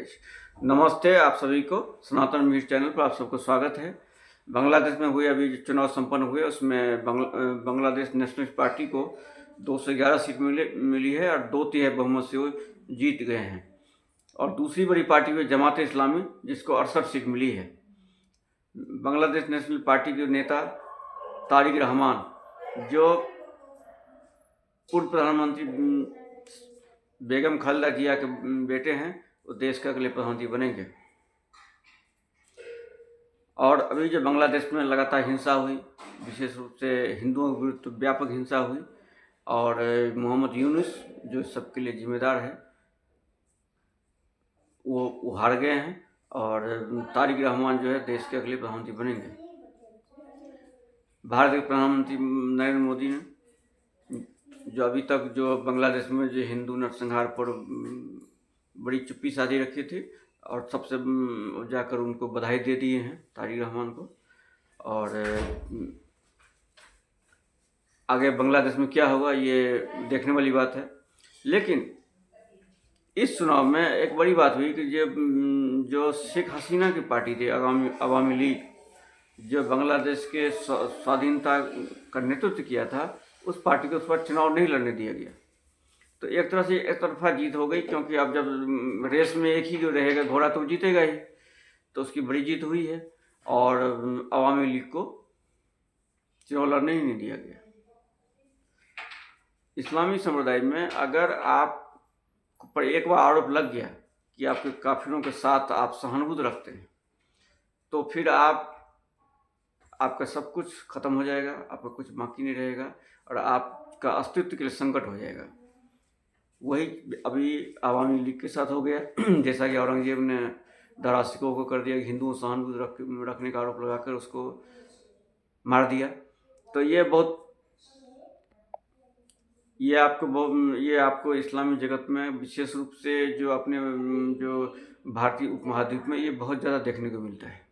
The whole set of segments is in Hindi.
नमस्ते आप सभी को। सनातन न्यूज़ चैनल पर आप सबको स्वागत है। बांग्लादेश में हुए अभी जो चुनाव संपन्न हुए उसमें बांग्लादेश नेशनलिस्ट पार्टी को 211 सीट मिली है और 2/3 बहुमत से वो जीत गए हैं। और दूसरी बड़ी पार्टी हुई जमात इस्लामी, जिसको 68 सीट मिली है। बांग्लादेश नेशनल पार्टी के नेता तारिक रहमान, जो पूर्व प्रधानमंत्री बेगम खालिदा जिया के बेटे हैं, वो देश के अगले प्रधानमंत्री बनेंगे। और अभी जो बांग्लादेश में लगातार हिंसा हुई, विशेष रूप से हिंदुओं के विरुद्ध व्यापक हिंसा हुई, और मोहम्मद यूनुस जो सबके लिए जिम्मेदार है वो हार गए हैं, और तारिक रहमान जो है देश के अगले प्रधानमंत्री बनेंगे। भारत के प्रधानमंत्री नरेंद्र मोदी ने जो अभी तक जो बांग्लादेश में जो हिंदू नरसंहार पर बड़ी चुप्पी साधी रखी थी, और सबसे जाकर उनको बधाई दे दिए हैं तारिक रहमान को। और आगे बांग्लादेश में क्या होगा ये देखने वाली बात है। लेकिन इस चुनाव में एक बड़ी बात हुई कि जो शेख हसीना की पार्टी थी अवामी लीग, जो बांग्लादेश के स्वाधीनता का नेतृत्व किया था, उस पार्टी को उस पर चुनाव नहीं लड़ने दिया गया। तो एक तरह से एक तरफा जीत हो गई, क्योंकि अब जब रेस में एक ही जो रहेगा घोड़ा तो जीतेगा ही, तो उसकी बड़ी जीत हुई है। और अवामी लीग को चुनाव लड़ने ही नहीं दिया गया। इस्लामी समुदाय में अगर आप पर एक बार आरोप लग गया कि आपके काफिरों के साथ आप सहानुभूति रखते हैं, तो फिर आपका सब कुछ खत्म हो जाएगा, आपका कुछ बाकी नहीं रहेगा, और आपका अस्तित्व के लिए संकट हो जाएगा। वही अभी अवामी लीग के साथ हो गया। जैसा कि औरंगजेब ने दारा सिकोह को कर दिया, हिंदुओं सहानुभूति रखने का आरोप लगाकर उसको मार दिया। तो ये आपको इस्लामी जगत में, विशेष रूप से जो भारतीय उपमहाद्वीप में, ये बहुत ज़्यादा देखने को मिलता है।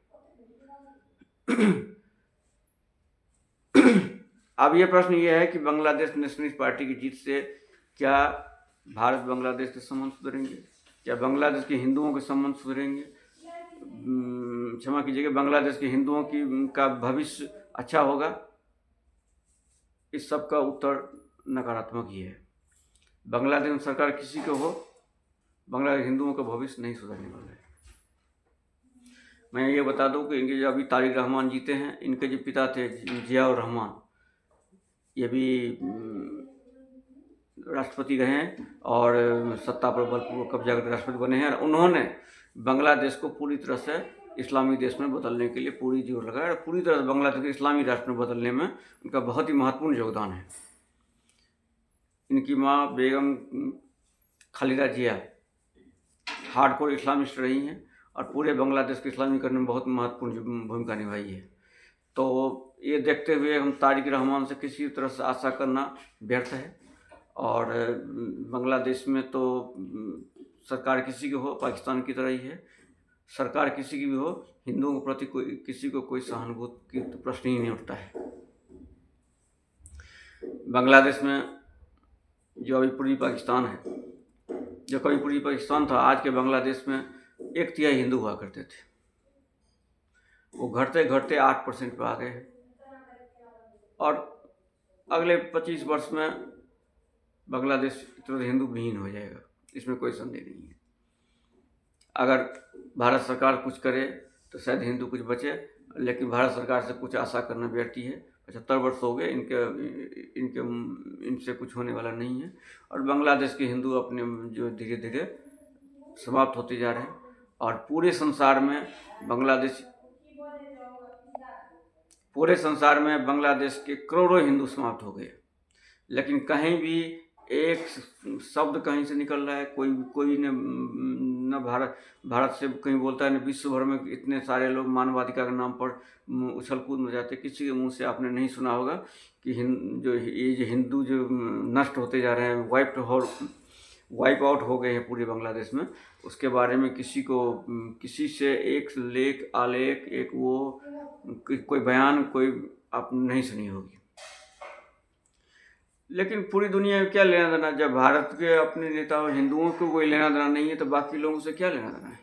अब ये प्रश्न ये है कि बांग्लादेश नेशनलिस्ट पार्टी की जीत से क्या भारत बांग्लादेश के संबंध सुधरेंगे? क्या बांग्लादेश के हिंदुओं के संबंध सुधरेंगे? क्षमा कीजिएगा, बांग्लादेश के हिंदुओं का भविष्य अच्छा होगा? इस सब का उत्तर नकारात्मक ही है। बांग्लादेश में सरकार किसी को हो, बांग्लादेश हिंदुओं का भविष्य नहीं सुधरने वाला है। मैं ये बता दूं कि इनके जो अभी तारिक रहमान जीते हैं, इनके जो पिता थे जियाउर रहमान, ये भी राष्ट्रपति रहे हैं और सत्ता पर बलपूर्वक कब्जा करके राष्ट्रपति बने हैं। और उन्होंने बांग्लादेश को पूरी तरह से इस्लामी देश में बदलने के लिए पूरी जोर लगाया, और पूरी तरह से बांग्लादेश को इस्लामी राष्ट्र में बदलने में उनका बहुत ही महत्वपूर्ण योगदान है। इनकी माँ बेगम खालिदा जिया हार्डकोर इस्लामिस्ट रही हैं, और पूरे बांग्लादेश के इस्लामीकरण में बहुत महत्वपूर्ण भूमिका निभाई है। तो ये देखते हुए हम तारिक रहमान से किसी तरह से आशा करना व्यर्थ है। और बांग्लादेश में तो सरकार किसी की हो, पाकिस्तान की तरह ही है, सरकार किसी की भी हो, हिंदुओं के प्रति किसी को कोई सहानुभूति की तो प्रश्न ही नहीं उठता है। बांग्लादेश में जो अभी पूर्वी पाकिस्तान है, जो कभी पूर्वी पाकिस्तान था, आज के बांग्लादेश में 1/3 हिंदू हुआ करते थे। वो घटते घटते 8% पर आ गए हैं, और अगले 25 वर्ष में बांग्लादेश तुरंत हिंदू विहीन हो जाएगा, इसमें कोई संदेह नहीं है। अगर भारत सरकार कुछ करे तो शायद हिंदू कुछ बचे, लेकिन भारत सरकार से कुछ आशा करना व्यर्थ ही है। 75 वर्ष हो गए इनसे कुछ होने वाला नहीं है। और बांग्लादेश के हिंदू अपने जो धीरे धीरे समाप्त होते जा रहे हैं, और पूरे संसार में बांग्लादेश के करोड़ों हिंदू समाप्त हो गए। लेकिन कहीं भी एक शब्द कहीं से निकल रहा है, कोई न भारत से कहीं बोलता है, न विश्व भर में इतने सारे लोग मानवाधिकार के नाम पर उछल कूद में जाते। किसी के मुंह से आपने नहीं सुना होगा कि ये हिंदू जो नष्ट होते जा रहे हैं, वाइप आउट हो गए हैं पूरे बांग्लादेश में, उसके बारे में किसी से एक लेख आलेख कोई बयान आप नहीं सुनी होगी। लेकिन पूरी दुनिया में क्या लेना देना, जब भारत के अपने नेता और हिंदुओं को कोई लेना देना नहीं है तो बाकी लोगों से क्या लेना देना है।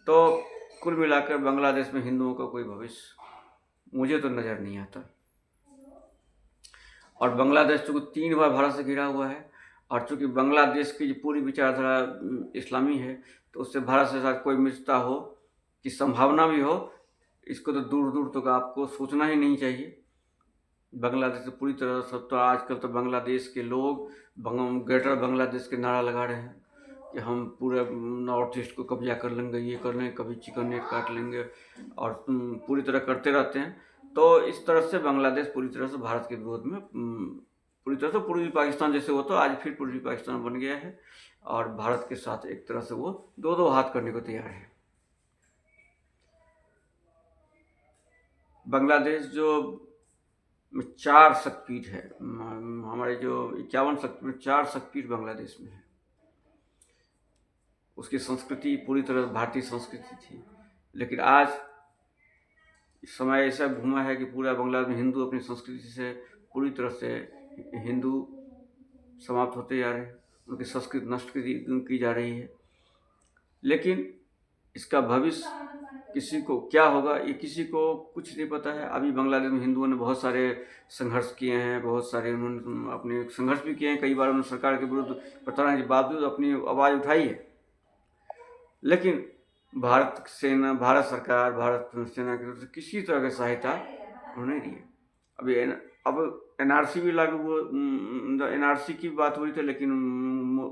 तो कुल मिलाकर बांग्लादेश में हिंदुओं का कोई भविष्य मुझे तो नज़र नहीं आता। और बांग्लादेश चूँकि 3 बार भारत से घिरा हुआ है, और चूँकि बांग्लादेश की जो पूरी विचारधारा इस्लामी है, तो उससे भारत से साथ कोई मित्रता हो की संभावना भी हो, इसको तो दूर दूर तक आपको सोचना ही नहीं चाहिए। बांग्लादेश से पूरी तरह सब, तो आजकल तो बांग्लादेश के लोग ग्रेटर बांग्लादेश के नारा लगा रहे हैं कि हम पूरे नॉर्थ ईस्ट को कब्जा कर लेंगे, ये कर लेंगे, कभी चिकन नेट काट लेंगे, और पूरी तरह करते रहते हैं। तो इस तरह से बांग्लादेश पूरी तरह से भारत के विरोध में पूरी तरह से पूर्वी पाकिस्तान जैसे हो, तो आज फिर पूर्वी पाकिस्तान बन गया है, और भारत के साथ एक तरह से वो दो हाथ करने को तैयार है। बांग्लादेश जो 4 शक्तिपीठ है, हमारे जो 51 शक्तिपीठ, 4 शक्तिपीठ बांग्लादेश में है। उसकी संस्कृति पूरी तरह भारतीय संस्कृति थी, लेकिन आज समय ऐसा घूमा है कि पूरा बांग्लादेश में हिंदू अपनी संस्कृति से पूरी तरह से हिंदू समाप्त होते जा रहे हैं, उनकी संस्कृति नष्ट की जा रही है। लेकिन इसका भविष्य किसी को क्या होगा, ये किसी को कुछ नहीं पता है। अभी बांग्लादेश में हिंदुओं ने बहुत सारे संघर्ष किए हैं, बहुत सारे उन्होंने अपने संघर्ष भी किए हैं, कई बार उन्होंने सरकार के विरुद्ध प्रताड़ना के बावजूद अपनी आवाज़ उठाई है। लेकिन भारत सेना, भारत सरकार, भारत सेना की तरफ से किसी तरह की सहायता उन्होंने नहीं दी है। अब NRC भी लागू हुआ, NRC की बात हुई थी, लेकिन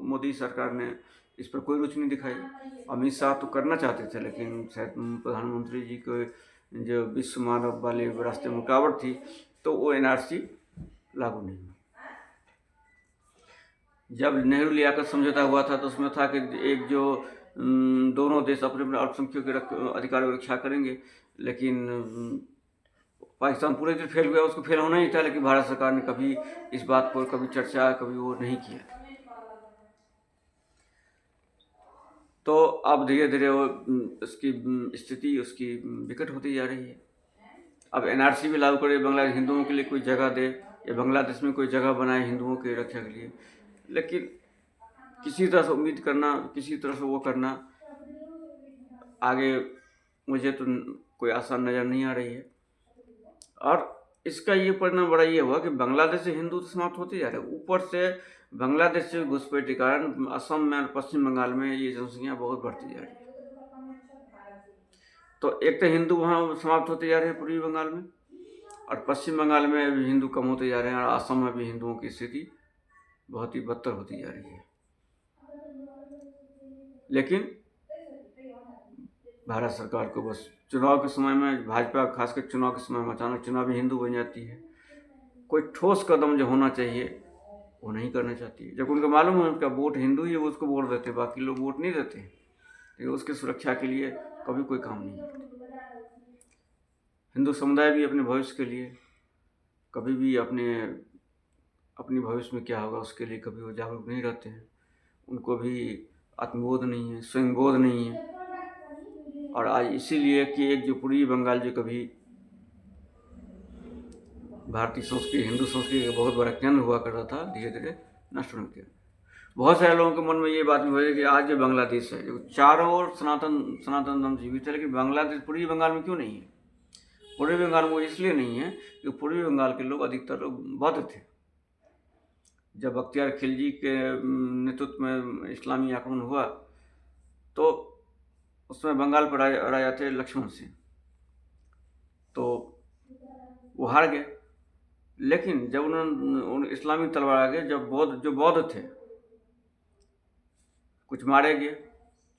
मोदी सरकार ने इस पर कोई रुचि नहीं दिखाई। अमित शाह तो करना चाहते थे, लेकिन शायद प्रधानमंत्री जी को जो विश्व मानव वाले रास्ते में रुकावट थी, तो वो NRC लागू नहीं हुआ। जब नेहरू लियाकत समझौता हुआ था तो उसमें था कि एक जो दोनों देश अपने अपने अल्पसंख्यकों के अधिकारों की रक्षा करेंगे, लेकिन पाकिस्तान पूरे दिन फेल हुआ, उसको फेल होना ही था, लेकिन भारत सरकार ने कभी इस बात पर कभी चर्चा, कभी वो नहीं किया। तो अब धीरे धीरे वो उसकी स्थिति उसकी विकट होती जा रही है। अब NRC भी लागू करे, बांग्लादेश हिंदुओं के लिए कोई जगह दे, या बांग्लादेश में कोई जगह बनाए हिंदुओं की रक्षा के लिए, लेकिन किसी तरह से उम्मीद करना, किसी तरह से वो करना, आगे मुझे तो कोई आसान नज़र नहीं आ रही है। और इसका ये परिणाम बड़ा ये हुआ कि बांग्लादेश से हिंदू तो समाप्त होते जा रहे हैं, ऊपर से बांग्लादेश से घुसपैठ के कारण असम में और पश्चिम बंगाल में ये जनसंख्या बहुत बढ़ती जा रही है। तो एक तो हिंदू वहाँ समाप्त होते जा रहे हैं पूर्वी बंगाल में, और पश्चिम बंगाल में भी हिंदू कम होते जा रहे हैं, और असम में भी हिंदुओं की स्थिति बहुत ही बदतर होती जा रही है। लेकिन भारत सरकार को बस चुनाव के समय में, भाजपा खासकर चुनाव के समय में अचानक चुनावी हिंदू बन जाती है। कोई ठोस कदम जो होना चाहिए वो नहीं करना चाहती है। जब उनको मालूम है उनका वोट हिंदू ही है, वो उसको वोट देते हैं, बाकी लोग वोट नहीं देते, लेकिन उसकी सुरक्षा के लिए कभी कोई काम नहीं करते। हिंदू समुदाय भी अपने भविष्य के लिए कभी भी अपनी भविष्य में क्या होगा उसके लिए कभी वो जागरूक नहीं रहते हैं। उनको भी आत्मबोध नहीं है, स्वयंबोध नहीं है। और आज इसीलिए कि एक जो पूर्वी बंगाल जो कभी भारतीय संस्कृति, हिंदू संस्कृति का बहुत बड़ा केंद्र हुआ करता था, धीरे धीरे नष्ट होने लगा। बहुत सारे लोगों के मन में ये बात भी है कि आज जो बांग्लादेश है, जो चारों ओर सनातन धर्म जीवित है, लेकिन बांग्लादेश पूर्वी बंगाल में क्यों नहीं है? पूर्वी बंगाल में इसलिए नहीं है कि पूर्वी बंगाल के लोग अधिकतर लोग बौद्ध थे। जब बख्तियार खिलजी के नेतृत्व में इस्लामी आक्रमण हुआ तो उसमें बंगाल पर राजा थे लक्ष्मण सिंह, तो वो हार गए। लेकिन जब उन्होंने इस्लामी तलवार आ गए, जब जो बौद्ध थे कुछ मारे गए,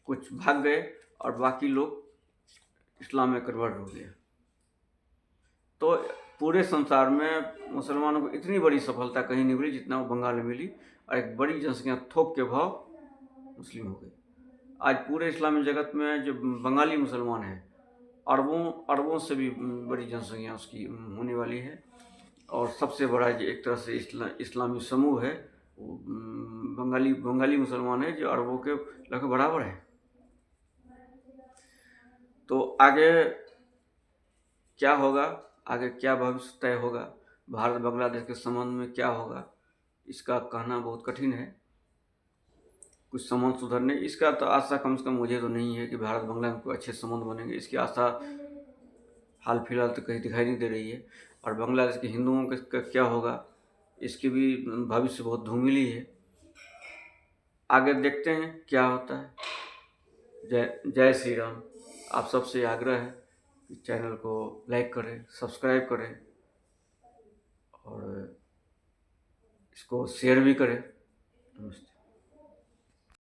कुछ भाग गए, और बाकी लोग इस्लाम में कन्वर्ट हो गए। तो पूरे संसार में मुसलमानों को इतनी बड़ी सफलता कहीं नहीं मिली जितना वो बंगाल में मिली, और एक बड़ी जनसंख्या थोक के भाव मुस्लिम हो गए। आज पूरे इस्लामी जगत में जो बंगाली मुसलमान हैं, अरबों से भी बड़ी जनसंख्या उसकी होने वाली है, और सबसे बड़ा जो एक तरह से इस्लामी समूह है वो बंगाली मुसलमान है, जो अरबों के लगभग बराबर है। तो आगे क्या होगा, आगे क्या भविष्य तय होगा, भारत बांग्लादेश के संबंध में क्या होगा, इसका कहना बहुत कठिन है। कुछ संबंध सुधरने, इसका तो आशा कम से कम मुझे तो नहीं है कि भारत बांग्ला में कोई अच्छे संबंध बनेंगे। इसकी आशा हाल फिलहाल तो कहीं दिखाई नहीं दे रही है। और बांग्लादेश के हिंदुओं का क्या होगा, इसकी भी भविष्य बहुत धूमिली है। आगे देखते हैं क्या होता है। जय श्री राम। आप सबसे आग्रह है कि चैनल को लाइक करें, सब्सक्राइब करें और इसको शेयर भी करें। नमस्ते।